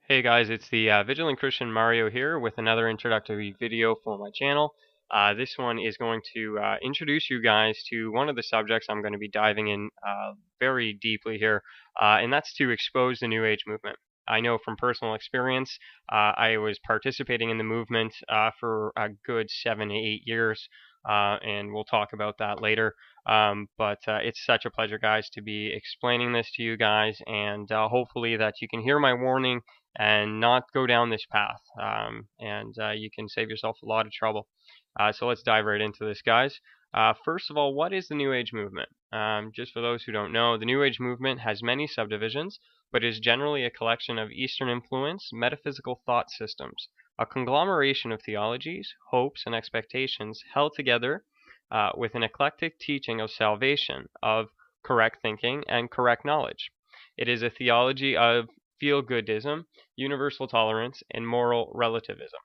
Hey guys, it's the Vigilant Christian Mario here with another introductory video for my channel. This one is going to introduce you guys to one of the subjects I'm going to be diving in very deeply here, and that's to expose the New Age movement. I know from personal experience, I was participating in the movement for a good 7 to 8 years, and we'll talk about that later. But it's such a pleasure, guys, to be explaining this to you guys, and hopefully that you can hear my warning and not go down this path. And you can save yourself a lot of trouble. So let's dive right into this, guys. First of all, what is the New Age movement? Just for those who don't know, the New Age movement has many subdivisions, but is generally a collection of Eastern influence, metaphysical thought systems, a conglomeration of theologies, hopes, and expectations held together with an eclectic teaching of salvation, of correct thinking, and correct knowledge. It is a theology of feel-goodism, universal tolerance, and moral relativism.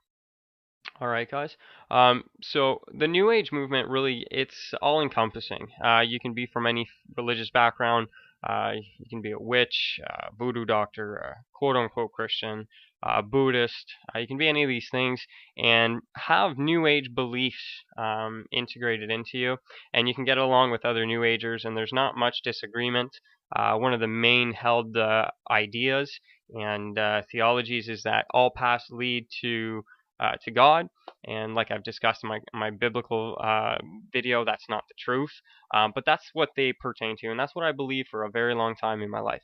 All right, guys. So the New Age movement really, it's all-encompassing. You can be from any religious background. You can be a witch, voodoo doctor, a quote-unquote Christian, Buddhist. You can be any of these things and have New Age beliefs integrated into you, and you can get along with other New Agers, and there's not much disagreement. One of the main held ideas and theologies is that all paths lead to God, and like I've discussed in my biblical video, that's not the truth, but that's what they pertain to, and that's what I believe for a very long time in my life.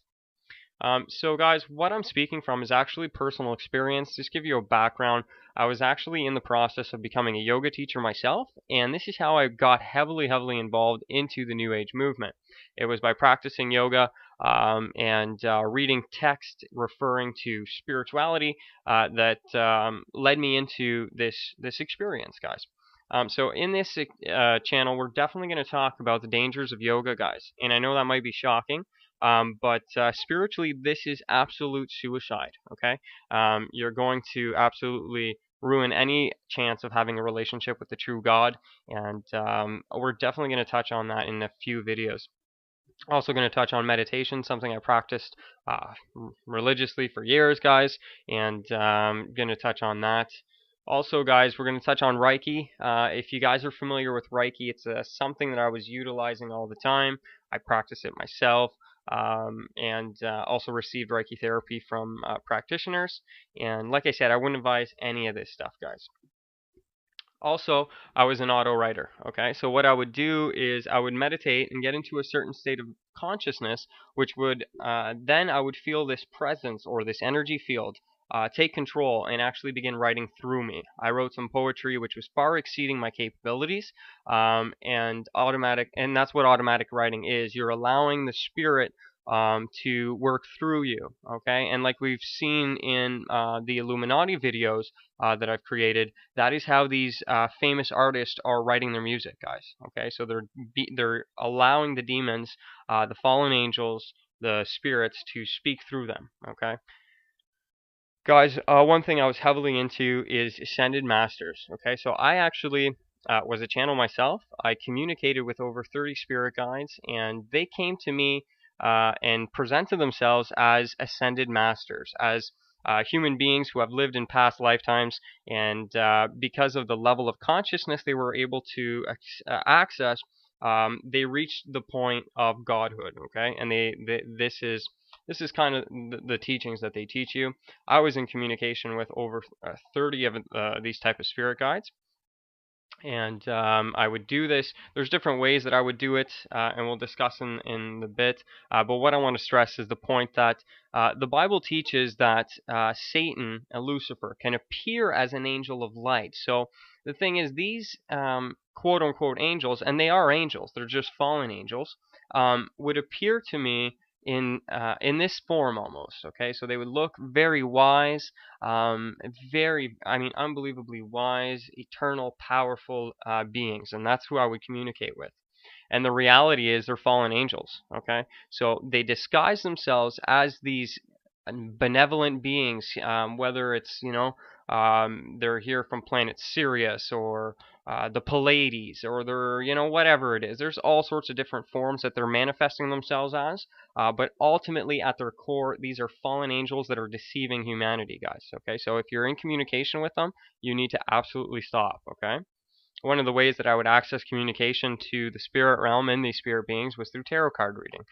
So guys, what I'm speaking from is actually personal experience. Just give you a background, I was actually in the process of becoming a yoga teacher myself, and this is how I got heavily involved into the New Age movement. It was by practicing yoga and reading text referring to spirituality that led me into this experience, guys. So in this channel, we're definitely going to talk about the dangers of yoga, guys. And I know that might be shocking, but spiritually, this is absolute suicide, okay? You're going to absolutely ruin any chance of having a relationship with the true God, and we're definitely going to touch on that in a few videos. Also going to touch on meditation, something I practiced religiously for years, guys, and going to touch on that. Also, guys, we're going to touch on Reiki. If you guys are familiar with Reiki, it's something that I was utilizing all the time. I practice it myself, and also received Reiki therapy from practitioners. And like I said, I wouldn't advise any of this stuff, guys. Also, I was an auto writer, okay? So what I would do is I would meditate and get into a certain state of consciousness, which would then I would feel this presence or this energy field take control and actually begin writing through me. I wrote some poetry which was far exceeding my capabilities, and that's what automatic writing is. You're allowing the spirit to work through you, okay? And like we've seen in the Illuminati videos that I've created, that is how these famous artists are writing their music, guys. Okay, so they're allowing the demons, the fallen angels, the spirits to speak through them. Okay, guys. One thing I was heavily into is ascended masters. Okay, so I actually was a channel myself. I communicated with over 30 spirit guides, and they came to me and presented themselves as ascended masters, as human beings who have lived in past lifetimes, and because of the level of consciousness they were able to access, they reached the point of godhood. Okay, and this is kind of the teachings that they teach you. I was in communication with over 30 of these type of spirit guides, and I would do this. There's different ways that I would do it, and we'll discuss in the bit. But what I want to stress is the point that the Bible teaches that Satan and Lucifer can appear as an angel of light. So the thing is, these quote-unquote angels, and they are angels, they're just fallen angels, would appear to me in this form almost. Okay, so they would look very wise, unbelievably wise, eternal, powerful beings, and that's who I would communicate with. And the reality is they're fallen angels. Okay, so they disguise themselves as these benevolent beings, whether it's, they're here from planet Sirius, or the Pleiades, or they're, whatever it is. There's all sorts of different forms that they're manifesting themselves as, but ultimately at their core, these are fallen angels that are deceiving humanity, guys. Okay, so if you're in communication with them, you need to absolutely stop. Okay. One of the ways that I would access communication to the spirit realm and these spirit beings was through tarot card reading.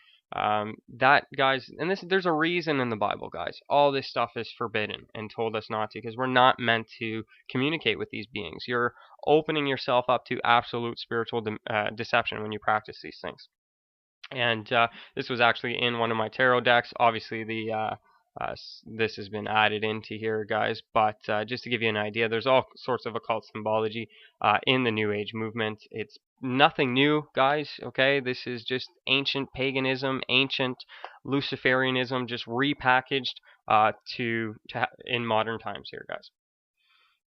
That, guys, and there's a reason in the Bible, guys. All this stuff is forbidden and told us not to, because we're not meant to communicate with these beings. You're opening yourself up to absolute spiritual deception when you practice these things. And this was actually in one of my tarot decks. Obviously, this has been added into here, guys. But just to give you an idea, there's all sorts of occult symbology in the New Age movement. It's nothing new, guys. Okay, this is just ancient paganism, ancient Luciferianism, just repackaged in modern times here, guys.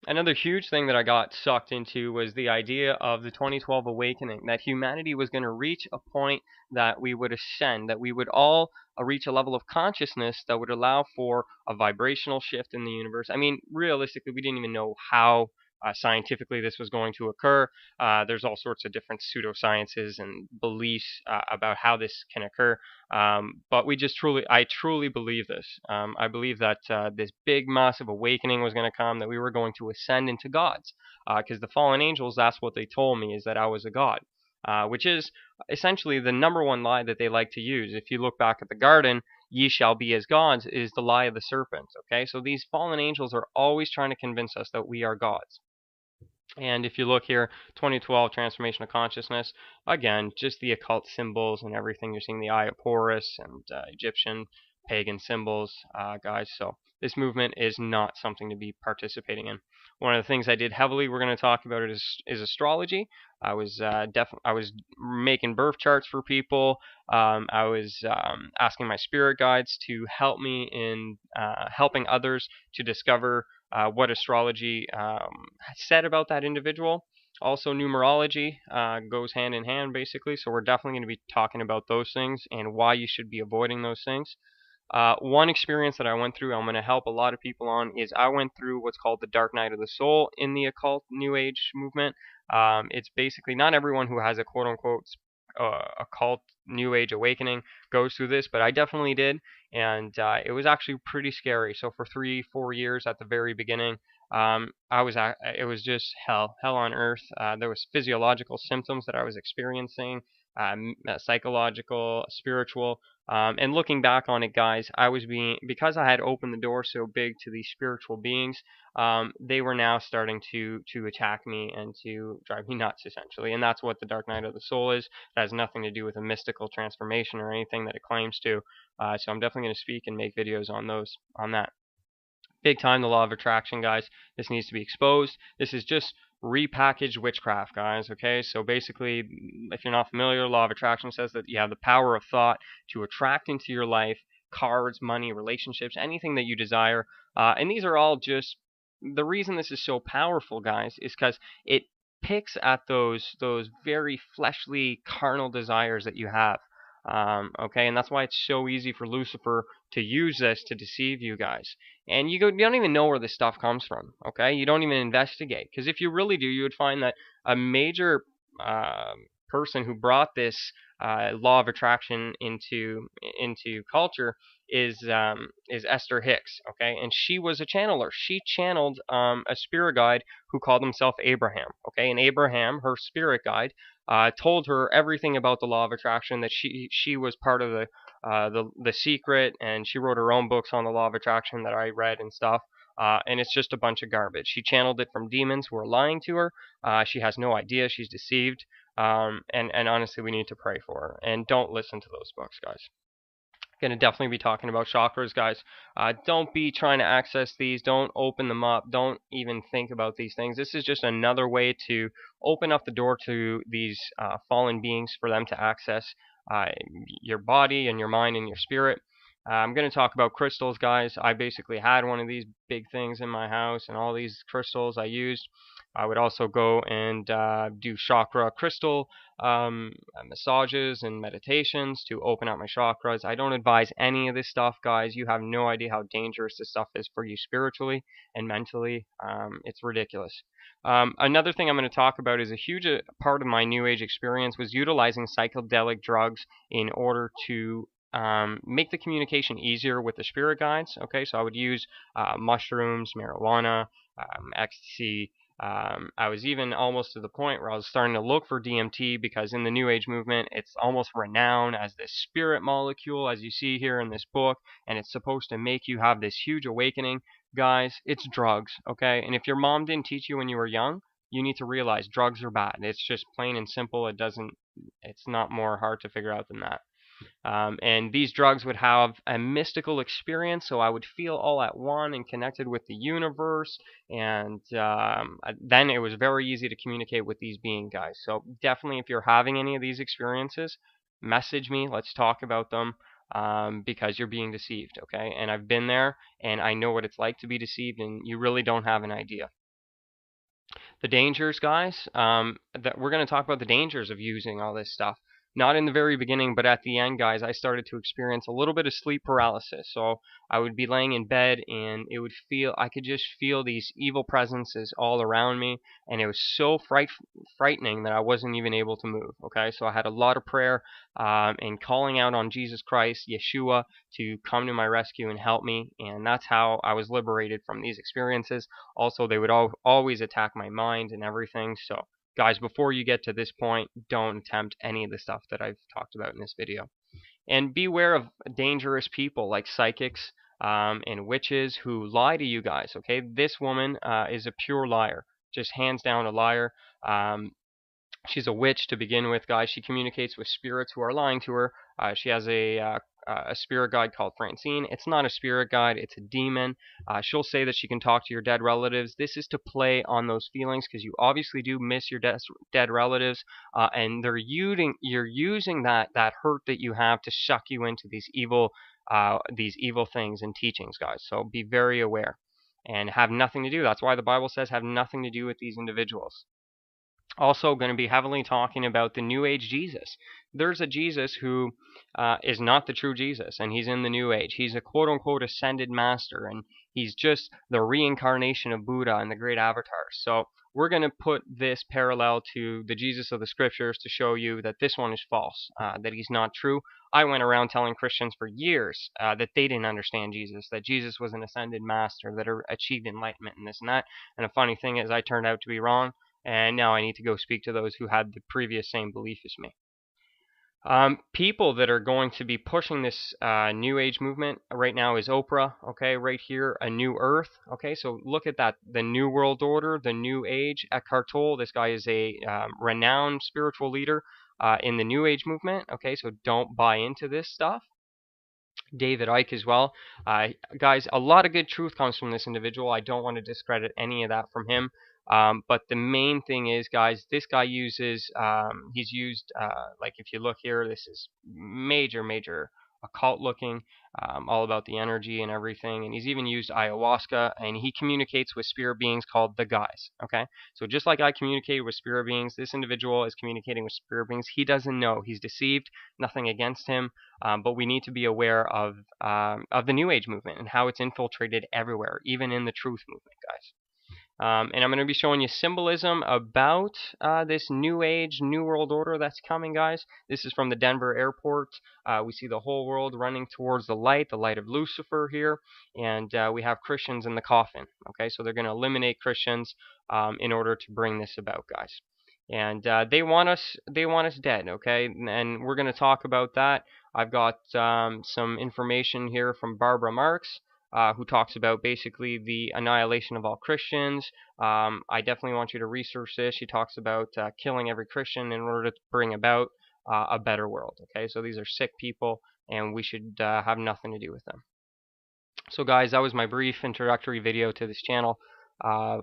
Another huge thing that I got sucked into was the idea of the 2012 awakening, that humanity was going to reach a point that we would ascend, that we would all reach a level of consciousness that would allow for a vibrational shift in the universe. I mean, realistically, we didn't even know how scientifically this was going to occur. There's all sorts of different pseudosciences and beliefs about how this can occur. But I truly believe this. I believe that this big, massive awakening was going to come, that we were going to ascend into gods. Because the fallen angels, that's what they told me, is that I was a god. Which is essentially the number one lie that they like to use. If you look back at the garden, ye shall be as gods, is the lie of the serpent. Okay, so these fallen angels are always trying to convince us that we are gods. And if you look here, 2012 transformation of consciousness, again, just the occult symbols and everything. You're seeing the Eye of Horus and Egyptian pagan symbols, guys. So this movement is not something to be participating in. One of the things I did heavily, we're going to talk about it, is astrology. I was making birth charts for people. I was asking my spirit guides to help me in helping others to discover what astrology said about that individual. Also, numerology goes hand in hand, basically. So we're definitely going to be talking about those things and why you should be avoiding those things. One experience that I went through, I'm going to help a lot of people on, is I went through what's called the Dark Night of the Soul in the occult New Age movement. It's basically, not everyone who has a quote-unquote occult New Age awakening goes through this, but I definitely did, and it was actually pretty scary. So for 3-4 years at the very beginning, it was just hell on earth. There was physiological symptoms that I was experiencing, psychological, spiritual. And looking back on it, guys, because I had opened the door so big to these spiritual beings, they were now starting to attack me and to drive me nuts, essentially. And that's what the Dark Night of the Soul is. It has nothing to do with a mystical transformation or anything that it claims to. So I'm definitely going to speak and make videos on that. Big time, the law of attraction, guys. This needs to be exposed. This is just repackaged witchcraft, guys. Okay, so basically, if you're not familiar, law of attraction says that you have the power of thought to attract into your life cards, money, relationships, anything that you desire. And these are all just, the reason this is so powerful, guys, is because it picks at those very fleshly, carnal desires that you have. Okay, and that's why it's so easy for Lucifer to use this to deceive you guys. And you don't even know where this stuff comes from. Okay, you don't even investigate, because if you really do, you would find that a major person who brought this law of attraction into culture is Esther Hicks. Okay, and she was a channeler. She channeled a spirit guide who called himself Abraham. Okay, and Abraham, her spirit guide, told her everything about the law of attraction, that she was part of the secret, and she wrote her own books on the law of attraction that I read and stuff. And it's just a bunch of garbage. She channeled it from demons who are lying to her. She has no idea. She's deceived. And honestly, we need to pray for her. And don't listen to those books, guys. Going to definitely be talking about chakras, guys. Don't be trying to access these. Don't open them up. Don't even think about these things. This is just another way to open up the door to these fallen beings for them to access your body and your mind and your spirit. I'm going to talk about crystals, guys. I basically had one of these big things in my house, and all these crystals I used. I would also go and do chakra crystal massages and meditations to open up my chakras. I don't advise any of this stuff, guys. You have no idea how dangerous this stuff is for you spiritually and mentally. It's ridiculous. Another thing I'm going to talk about is a huge part of my New Age experience was utilizing psychedelic drugs in order to make the communication easier with the spirit guides. Okay, so I would use mushrooms, marijuana, ecstasy. I was even almost to the point where I was starting to look for DMT because in the New Age movement, it's almost renowned as this spirit molecule, as you see here in this book, and it's supposed to make you have this huge awakening. Guys, it's drugs, okay? And if your mom didn't teach you when you were young, you need to realize drugs are bad. It's just plain and simple. It's not more hard to figure out than that. And these drugs would have a mystical experience, so I would feel all at one and connected with the universe. And then it was very easy to communicate with these being guys. So definitely, if you're having any of these experiences, message me. Let's talk about them. Because you're being deceived, okay? And I've been there, and I know what it's like to be deceived, and you really don't have an idea. The dangers, guys, that we're going to talk about the dangers of using all this stuff. Not in the very beginning, but at the end, guys, I started to experience a little bit of sleep paralysis. So I would be laying in bed, and I could just feel these evil presences all around me, and it was so frightening that I wasn't even able to move. Okay, so I had a lot of prayer and calling out on Jesus Christ, Yeshua, to come to my rescue and help me, and that's how I was liberated from these experiences. Also, they would always attack my mind and everything. So guys, before you get to this point, don't attempt any of the stuff that I've talked about in this video. And beware of dangerous people like psychics and witches who lie to you guys, okay? This woman is a pure liar, just hands down a liar. She's a witch to begin with, guys. She communicates with spirits who are lying to her. She has a spirit guide called Francine. It's not a spirit guide, it's a demon. She'll say that she can talk to your dead relatives. This is to play on those feelings because you obviously do miss your dead relatives, and you're using that hurt that you have to suck you into these evil things and teachings, guys. So be very aware and have nothing to do. That's why the Bible says have nothing to do with these individuals. Also going to be heavily talking about the New Age Jesus. There's a Jesus who is not the true Jesus, and he's in the New Age. He's a quote-unquote ascended master, and he's just the reincarnation of Buddha and the great avatars. So we're going to put this parallel to the Jesus of the scriptures to show you that this one is false, that he's not true. I went around telling Christians for years that they didn't understand Jesus, that Jesus was an ascended master, that achieved enlightenment and this and that. And the funny thing is I turned out to be wrong. And now I need to go speak to those who had the previous same belief as me. People that are going to be pushing this New Age movement right now is Oprah, okay, right here, A New Earth, okay, so look at that, the New World Order, the New Age, Eckhart Tolle. This guy is a renowned spiritual leader in the New Age movement, okay, so don't buy into this stuff. David Icke as well. Guys, a lot of good truth comes from this individual. I don't want to discredit any of that from him. But the main thing is, guys, this guy uses, he's used, like if you look here, this is major occult looking, all about the energy and everything. And he's even used ayahuasca, and he communicates with spirit beings called the guys. Okay, so just like I communicated with spirit beings, this individual is communicating with spirit beings. He doesn't know. He's deceived. Nothing against him, but we need to be aware of the New Age movement and how it's infiltrated everywhere, even in the truth movement, guys. And I'm going to be showing you symbolism about this New Age, New World Order that's coming, guys. This is from the Denver airport. We see the whole world running towards the light of Lucifer here. And we have Christians in the coffin. Okay, so they're going to eliminate Christians in order to bring this about, guys. And they want us dead, okay? And we're going to talk about that. I've got some information here from Barbara Marx. Who talks about basically the annihilation of all Christians. I definitely want you to research this. She talks about killing every Christian in order to bring about a better world. Okay, so these are sick people, and we should have nothing to do with them. So guys, that was my brief introductory video to this channel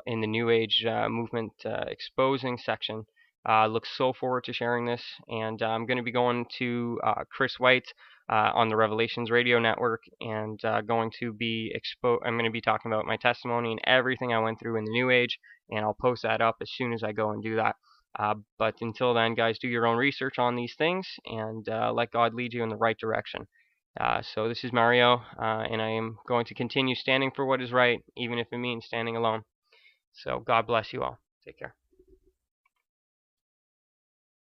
in the New Age movement exposing section. Look so forward to sharing this, and I'm going to be going to Chris White on the Revelations Radio Network, and I'm going to be talking about my testimony and everything I went through in the New Age, and I'll post that up as soon as I go and do that. But until then, guys, do your own research on these things and let God lead you in the right direction. So this is Mario, and I am going to continue standing for what is right, even if it means standing alone. So God bless you all. Take care.